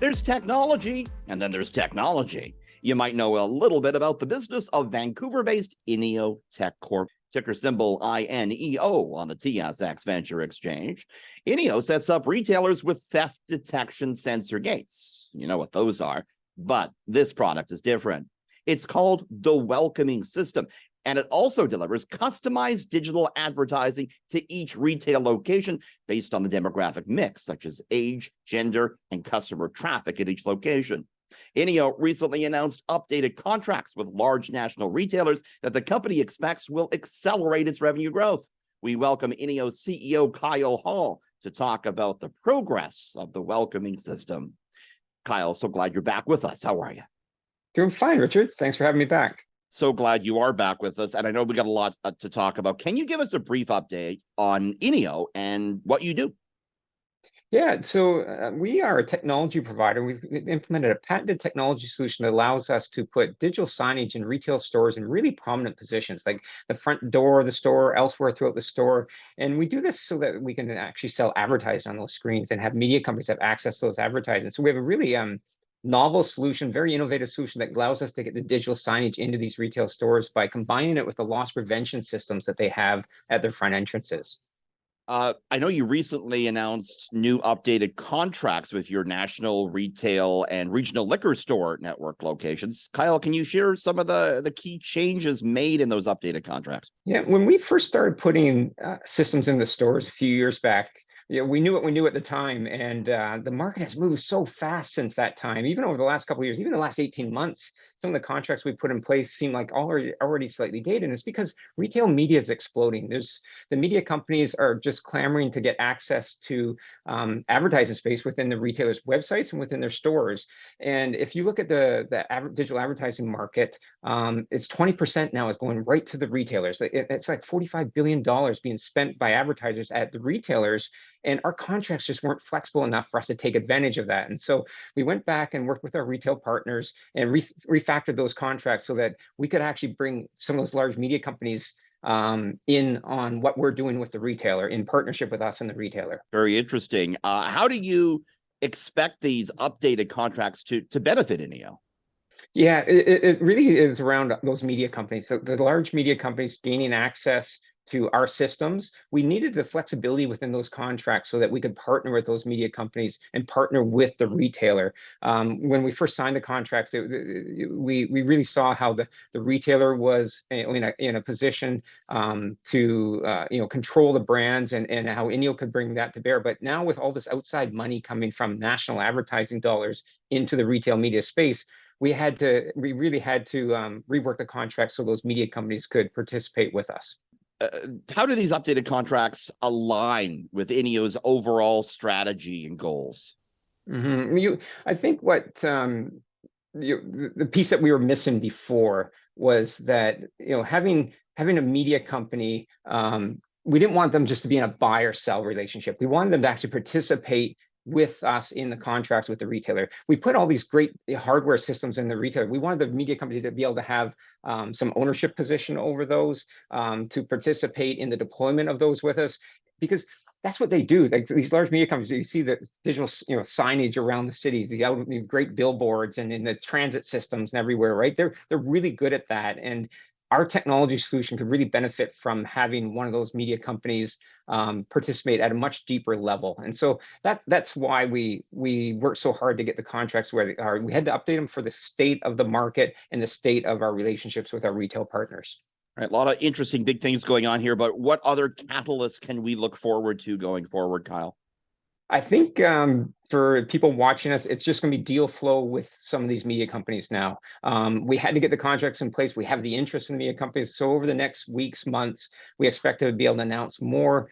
There's technology, and then there's technology. You might know a little bit about the business of Vancouver-based INEO Tech Corp, ticker symbol INEO on the TSXV Venture Exchange. INEO sets up retailers with theft detection sensor gates. You know what those are, but this product is different. It's called the Welcoming System, and it also delivers customized digital advertising to each retail location based on the demographic mix, such as age, gender, and customer traffic at each location. INEO recently announced updated contracts with large national retailers that the company expects will accelerate its revenue growth. We welcome INEO CEO Kyle Hall to talk about the progress of the Welcoming System. Kyle, so glad you're back with us. How are you? Doing fine, Richard. Thanks for having me back. So glad you are back with us, and I know we got a lot to talk about. Can you give us a brief update on INEO and what you do? Yeah, so we are a technology provider. We've implemented a patented technology solution that allows us to put digital signage in retail stores in really prominent positions, like the front door of the store, elsewhere throughout the store. And we do this so that we can actually sell advertising on those screens and have media companies have access to those advertisements. So we have a really novel solution, very innovative solution that allows us to get the digital signage into these retail stores by combining it with the loss prevention systems that they have at their front entrances. I know you recently announced new updated contracts with your national retail and regional liquor store network locations. Kyle, can you share some of the key changes made in those updated contracts? Yeah, when we first started putting systems in the stores a few years back, we knew what we knew at the time, and the market has moved so fast since that time. Even over the last couple of years, even the last 18 months, some of the contracts we put in place seem like already slightly dated, and it's because retail media is exploding. The media companies are just clamoring to get access to advertising space within the retailers' websites and within their stores. And if you look at the digital advertising market, it's 20% now is going right to the retailers. It's like $45 billion being spent by advertisers at the retailers. And our contracts just weren't flexible enough for us to take advantage of that. And so we went back and worked with our retail partners and refactored those contracts so that we could actually bring some of those large media companies in on what we're doing with the retailer in partnership with us and the retailer. Very interesting. How do you expect these updated contracts to benefit INEO? Yeah, it really is around those media companies. So the large media companies gaining access to our systems, we needed the flexibility within those contracts so that we could partner with those media companies and partner with the retailer. When we first signed the contracts, we really saw how the retailer was in a position to control the brands and how INEO could bring that to bear. But now with all this outside money coming from national advertising dollars into the retail media space, we really had to rework the contract so those media companies could participate with us. How do these updated contracts align with INEO's overall strategy and goals? I think what the piece that we were missing before was that having a media company, we didn't want them just to be in a buy or sell relationship. We wanted them to actually participate with us in the contracts with the retailer. We put all these great hardware systems in the retailer. We wanted the media company to be able to have some ownership position over those, to participate in the deployment of those with us, because that's what they do. Like these large media companies, you see the digital signage around the cities, the great billboards and in the transit systems and everywhere, right? They're really good at that. And our technology solution could really benefit from having one of those media companies participate at a much deeper level. And so that's why we worked so hard to get the contracts where they are. We had to update them for the state of the market and the state of our relationships with our retail partners. All right, a lot of interesting big things going on here, but what other catalysts can we look forward to going forward, Kyle? I think for people watching us, it's just going to be deal flow with some of these media companies now. We had to get the contracts in place. We have the interest from the media companies. So over the next weeks, months, we expect to be able to announce more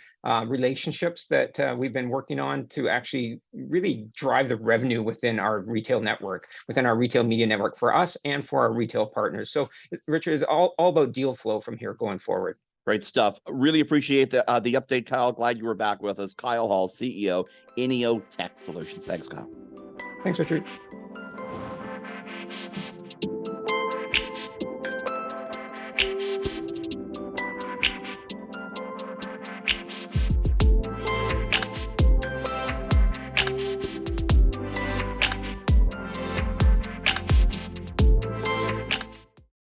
relationships that we've been working on to actually really drive the revenue within our retail network, within our retail media network for us and for our retail partners. So Richard, it's all about deal flow from here going forward. Great stuff. Really appreciate the update, Kyle. Glad you were back with us. Kyle Hall, CEO, INEO Tech Solutions. Thanks, Kyle. Thanks, Richard.